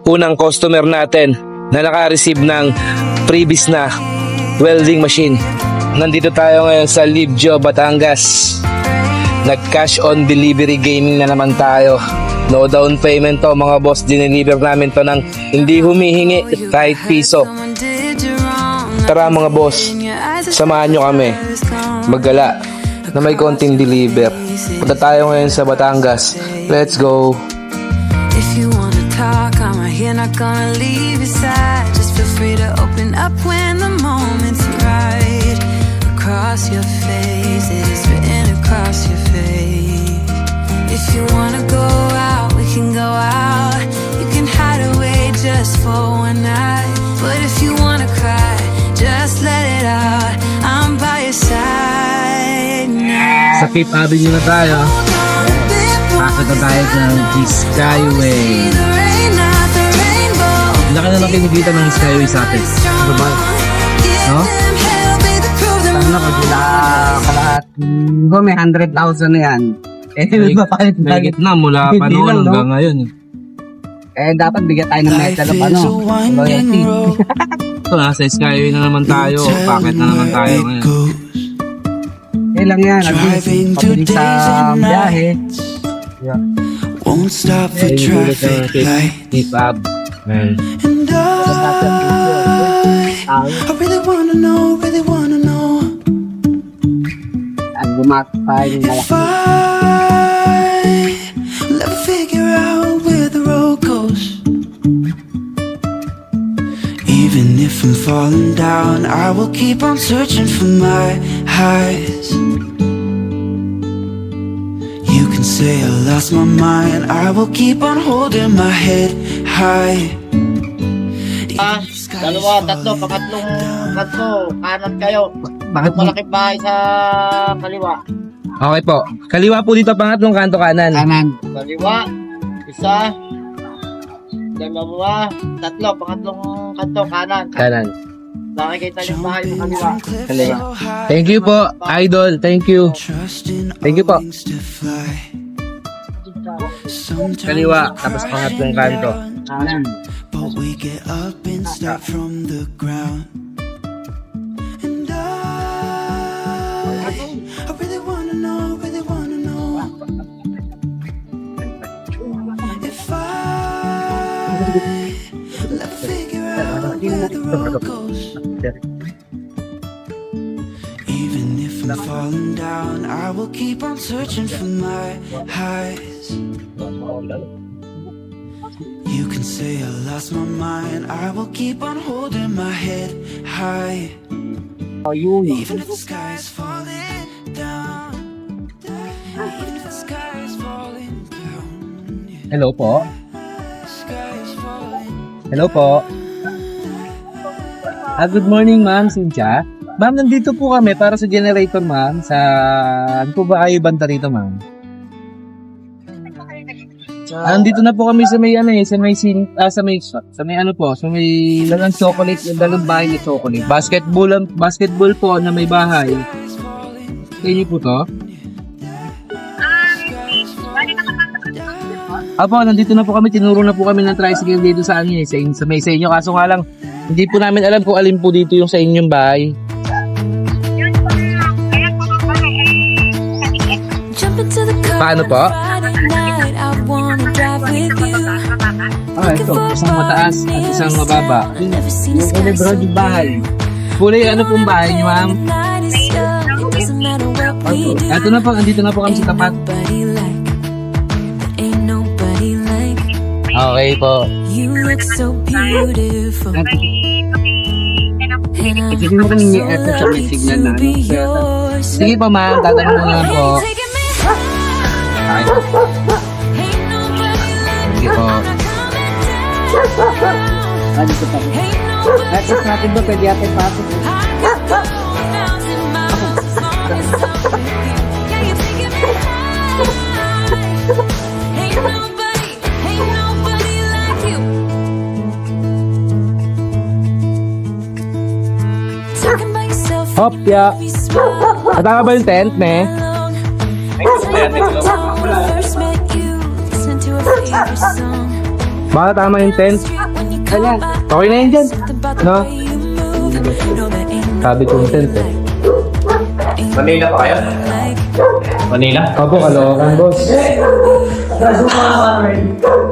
unang customer natin na naka-receive ng previous na welding machine. Nandito tayo ngayon sa Libjo, Batangas. Nag-cash on delivery gaming na naman tayo. No down payment to mga boss. Dineliver namin to ng hindi humihingi kahit piso. Tara mga boss, samahan nyo kami maggala na may konting deliver. Punta tayo ngayon sa Batangas. Let's go. If you wanna talk, I'm right here, not gonna leave your side. Just feel free to open up when the moment's right. Across your face, it is written across your face. If you wanna go out, we can go out. You can hide away just for one night. But if you wanna cry, just let it out. I'm by your side now. Sa Fifth Avenue na tayo. Pasok na tayo sa Skyway. Laki na lang pinigita ng Skyway sa atin. Ano ba? No? Ano na pagkila kalahat? Kung may 100,000 na yan. Mahigit na mula pa noon hanggang ngayon. Dapat bigyan tayo ng metal of loyalty. Ito na, sa Skyway na naman tayo. Bakit na naman tayo ngayon? Lang yan, at least pabilis sa biyahe. Yeah. Won't stop for traffic light. And I really wanna know. Ang bumakpay ng If I never figure out where the road goes, even if I'm falling down, I will keep on searching for my highs. You can say I lost my mind, I will keep on holding my head high. Dalawa, tatlo, pangatlong kanto, kanan kayo. Bakit malaking bahay sa kaliwa? Okay po. Kaliwa po dito, pangatlong kanto kanan. Kaliwa, isa, dalawa, tatlo, pangatlong kanto, kanan. Nakikita yung bahay sa kaliwa. Thank you po, idol. Thank you. Thank you po. Kaliwa, tapos pangatlong kanto. But we get up and start from the ground. And I really wanna know. If I let figure out where the road goes. Even if I'm falling down, I will keep on searching for my highs. You can say I lost my mind, I will keep on holding my head high. Even if the sky is falling down, even if the sky is falling down. Hello po. Hello po. Good morning, ma'am, Cynthia. Ma'am, nandito po kami para sa generator, ma'am. Ano po ba kayo banta rito, ma'am? Nandito na po kami sa may dalang chocolate, dalang bahay ni chocolate. Basketball po na may bahay. Sa inyo po to? Apo, nandito na po kami, tinuro na po kami ng tricycle dito sa ano sa may sa inyo. Kaso nga lang, hindi po namin alam kung alin po dito yung sa inyong bahay. Paano po? Ito, isang mataas at isang mababa. Kulay broad yung bahay. Kulay ano pong bahay niyo, ma'am? Ito na po, andito na po kami sa tapat. Okay po. Sige mo kami niya ito sa may signal na. Sige po, ma'am, tatanong mo lang po. Sige po. Dito pa. Let's natin ba pwede natin pasok? Hop, ya. Tama ba yung tent, ne? Baka tama yung tent. Okay na yun dyan. No? Sabi content eh. Manila pa kayo? Manila? Opo, Caloocan, boss.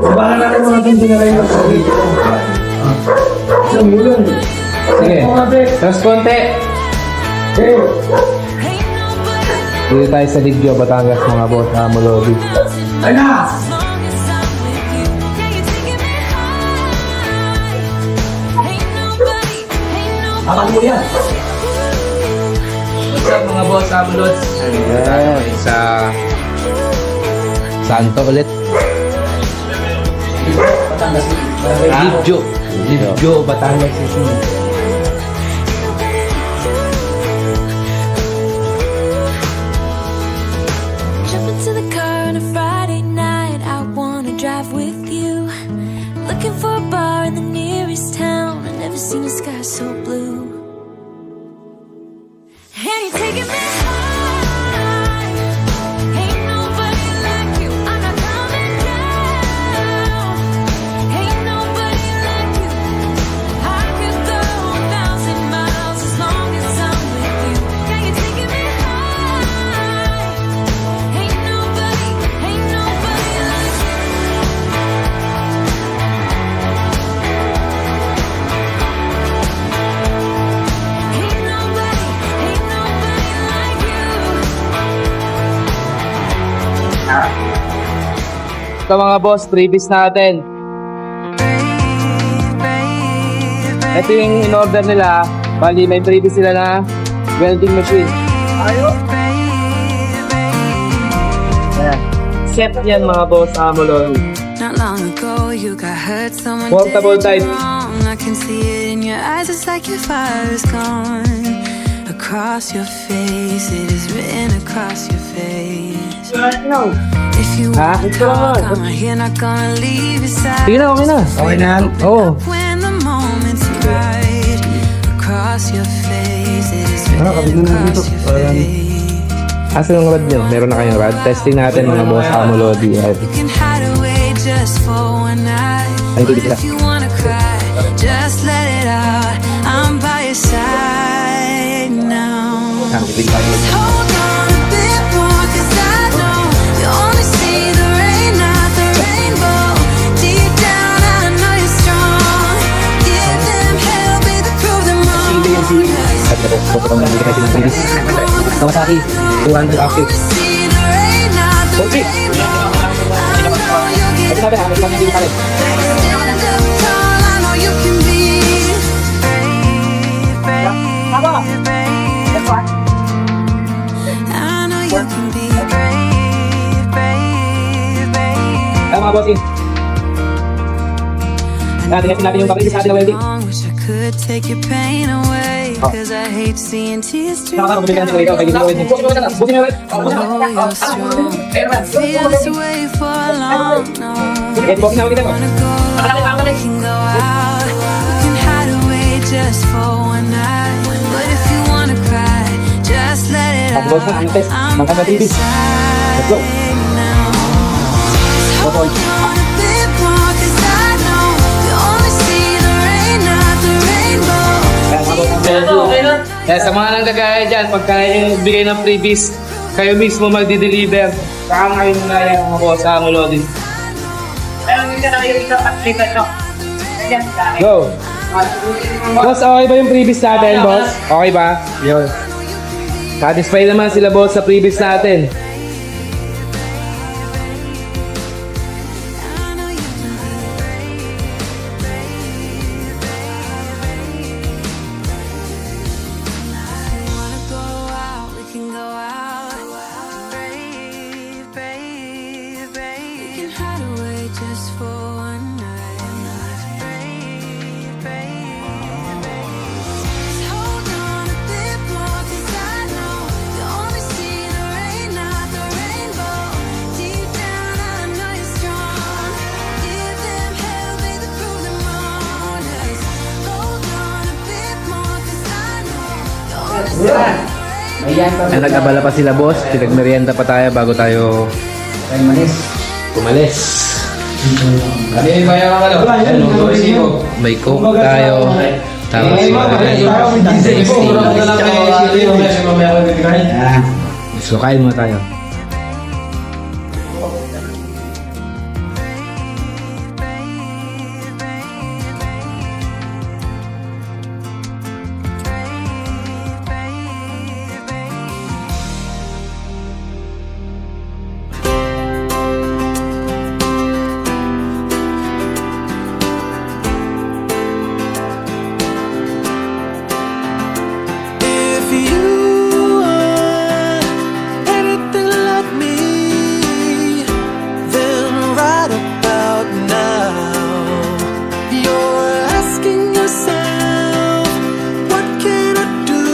Sabahan natin mga hindi na kayo. Sige. Tapos konti. Dito tayo sa Libjo, Batangas, mga boss, Mulodi. Ala! Akan mo yan. What's up mga boss, Mulodi? Ayan, Santo ulit. Libjo, Batangas. Jump into the car on a Friday night. I wanna drive with you. Looking for a bar in the nearest town. I've never seen a sky so blue. And you're taking me high. Ain't nobody like you. I'm not coming down. Ain't nobody like you. I could go 1,000 miles as long as I'm with you. Yeah, you're taking me high. Ain't nobody like you. Ain't nobody like you. Ito mga boss, previous natin. Ito yung in-order nila. Bali, may previous sila na welding machine. Ayan. Set yan mga boss, Mulodi. Not long ago, you got hurt. Someone Portable did you type. wrong. I can see it in your eyes. It's like your fire is gone. Across your face, it is written across your face. If you Ha? want to talk, I'm right here, not gonna leave your side. Sige na, okay na. Okay na yan. Oo. When the moment's right, across your face, it is written kabigyan na across dito. your face. Asa yung rad nyo? Meron na kayong rad? Testing natin mga boss, Mulodi. You can hide away just for one night. Ay, But hindi if you wanna cry, just let it out. I'm by your side now. Just hold on a bit more, 'cause I know you only see the rain, not the rainbow. Deep down, I know you're strong. Give them hell, baby, prove them wrong. 'Cause Kawasaki, 200 active. only see the rain, not the Okay. rainbow. I know you'll get Sabi, hanap lang din pala. stand up tall, I know you can be brave, brave, brave. I know you can be brave, brave, brave. Ay, mga bossing. Natin yung pakilis natin na welding. Wish I could take your pain away, 'cause I hate seeing tears stream Nakakabigyan natin ito. Kaya ginawa welding. Bukin mo I know you're strong. Feel this way for long, no. Bukin na, bukin na. Wanna go out, we can go out. We can hide away just for one night. But if you wanna cry, just let it out. Tapos na, ang test. I'm Mga by your babies. Let's go. side now. Just hold on a bit more, 'cause I know you only see the rain, not the rainbow. Kaya sa mga nanggagaya dyan, pagka yung bigay ng freebies, kayo mismo magdi-deliver. Saka kayo na yan mga boss, Mulodi. Go! Boss, okay ba yung previous natin, boss? Okay ba? Yun. Satisfied naman sila, boss, sa previous natin. I know you can be brave, brave, brave. If you wanna go out, we can go out. Brave, brave, brave. You can hide away just for one night. Brave, brave, brave. Just hold on a bit more, 'cause I know you only see the rain, not the rainbow. Deep down, I know you're strong. Give them hell, baby, prove them wrong. Just hold on a bit more, 'cause I know you only see the rain. Ay, nag-abala pa sila, boss. Pinagmerienda pa tayo bago tayo Ay, manis. umalis. May coke tayo. Tapos so kain muna tayo. If you are anything like me, then right about now you're asking yourself, what can I do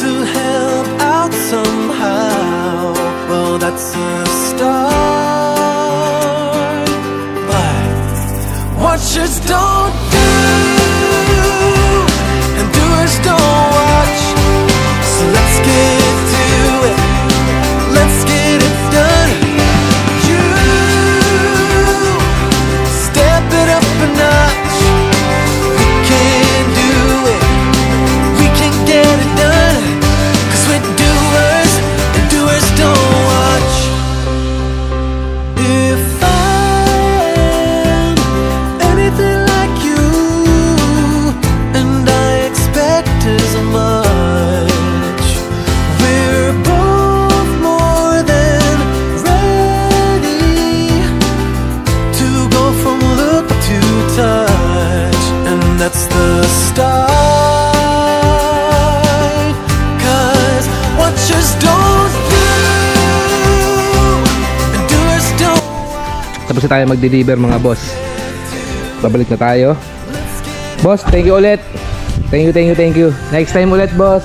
to help out somehow? Well, that's a start, but watchers don't do, and doers don't watch. So let's get to it. Let's get it done. You step it up a notch. We can do it. We can get it done. 'Cause we're doers, and doers don't watch. If I'm anything like you, and I expect as much, we're both more than ready to go from look to touch, and that's the start. 'Cause watchers don't do, and doers don't. Tapos na tayo mag-deliver mga boss. Babalik na tayo. Boss, thank you ulit. Thank you. Next time ulit, boss.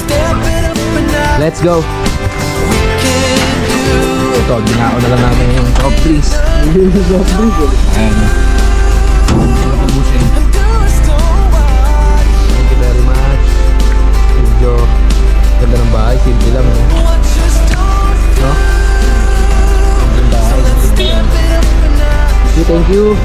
Step it up a notch. Let's go. We can do it. Ito, ginao na lang namin yung top please. Ayan. Ubusin. And doers don't watch. Thank you very much. Medyo ganda ng bahay. Simple lang. Watchers don't do. No? Ganda ng bahay. Step it up a notch. Thank you.